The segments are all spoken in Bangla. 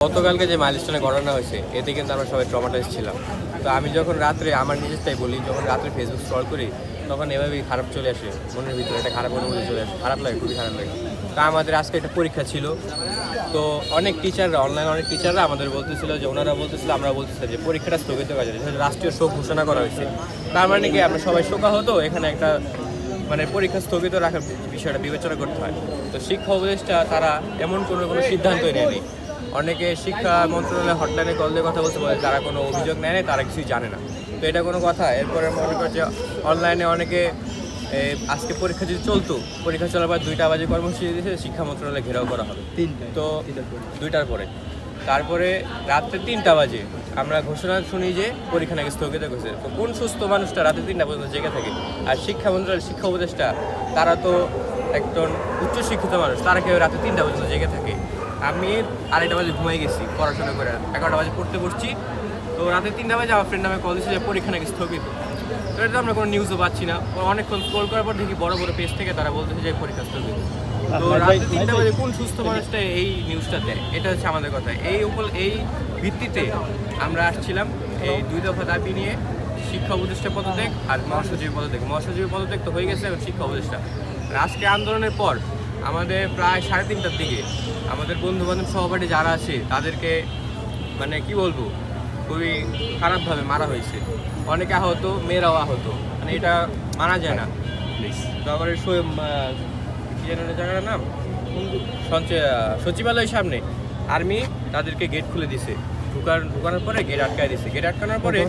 গতকালকে যে মাইলস্টোনে ঘটনা হয়েছে এতে কিন্তু আমরা সবাই ট্রমাটাইজ ছিলাম। তো আমি যখন রাত্রে আমার নিজেরটাই বলি, যখন রাত্রে ফেসবুক স্ক্রল করি তখন এভাবেই খারাপ চলে আসে, মনের ভিতরে একটা খারাপ অনুভূতি চলে আসে, খারাপ লাগে, খুবই খারাপ লাগে। তা আমাদের আজকে একটা পরীক্ষা ছিল, তো অনেক টিচাররা অনলাইনে অনেক টিচাররা আমাদের বলতেছিল যে ওনারা বলতেছিল আমরা বলতেছিলাম যে পরীক্ষাটা স্থগিত করা যায়, রাষ্ট্রীয় শোক ঘোষণা করা হয়েছে। তার মানে কি আমরা সবাই শোকা হতো, এখানে একটা মানে পরীক্ষা স্থগিত রাখার বিষয়টা বিবেচনা করতে হয়। তো শিক্ষা উপদেষ্টা তারা এমন কোনো সিদ্ধান্তই নেয়নি। অনেকে শিক্ষা মন্ত্রণালয় হটলাইনে কল দিয়ে কথা বলতে বলে তারা কোনো অভিযোগ নেয় না, তারা কিছুই জানে না। তো এটা কোনো কথা? এরপরে মনে কর যে অনলাইনে অনেকে আজকে পরীক্ষা যদি চলতো, পরীক্ষা চলার পর 2টা বাজে কর্মসূচি দিয়েছে, শিক্ষা মন্ত্রণালয়ে ঘেরাও করা হবে তো 2টার পরে। তারপরে রাত্রে 3টা বাজে আমরা ঘোষণা শুনি যে পরীক্ষা নাকি স্থগিত করেছে। তো কোন সুস্থ মানুষটা রাতে 3টা পর্যন্ত জেগে থাকে? আর শিক্ষা মন্ত্রণালয়ের শিক্ষা উপদেষ্টা তারা তো একজন উচ্চশিক্ষিত মানুষ, তারা কেউ রাতে 3টা পর্যন্ত জেগে থাকে? আমি 2:30 বাজে ঘুমাই গেছি পড়াশোনা করে, 11টা বাজে পড়তে বসছি, তো রাতে 3টা বাজে আমার ফ্রেন্ড আমাকে কল দিচ্ছে যে পরীক্ষা নাকি স্থগিত। তো এটা আমরা কোনো নিউজও পাচ্ছি না। অনেকক্ষণ স্ক্রল করার পর দেখি বড় বড় পেজ থেকে তারা বলতেছে যে পরীক্ষা স্থগিত। তো রাতে 3টা বাজে কোন সুস্থ মানুষটা এই নিউজটা দেয়? এটা হচ্ছে আমাদের কথা। এই ভিত্তিতে আমরা আসছিলাম এই 2 দফা দাবি নিয়ে, শিক্ষা উপদেষ্টা পদত্যাগ আর মহাসচিব পদত্যাগ। মহাসচিব পদত্যাগ তো হয়ে গেছে, এবং শিক্ষা উপদেষ্টা। আজকে আন্দোলনের পর আমাদের প্রায় 3:30টার দিকে আমাদের বন্ধুবান্ধব সহপাঠী যারা আছে তাদেরকে মানে কি বলবো, খুবই খারাপভাবে মারা হয়েছে। অনেকে আহত, মেয়েরাও আহত, মানে এটা মানা যায় না। তারপরে কি যেন জায়গাটার নাম, সচিবালয়ের সামনে আর্মি তাদেরকে গেট খুলে দিছে, ঢুকানোর পরে গেট আটকায় দিছে। গেট আটকানোর পরে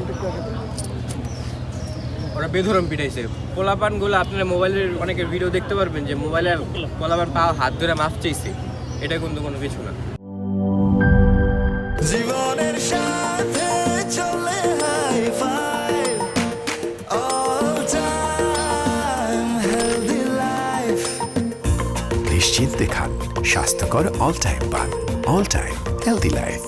ওরা বেধরম পিটাইছে। পোলাপানগুলো আপনারা মোবাইলের অনেকের ভিডিও দেখতে পারবেন যে মোবাইলের পোলাপান পা হাত ধরে মাফ চাইছে। এটা কিন্তু কোনো কিছু না। জীবনের সাথে চলে high five all time healthy life. নিশ্চিন্তে খান, স্বাস্থ্যকর অল টাইম পান। All time healthy life.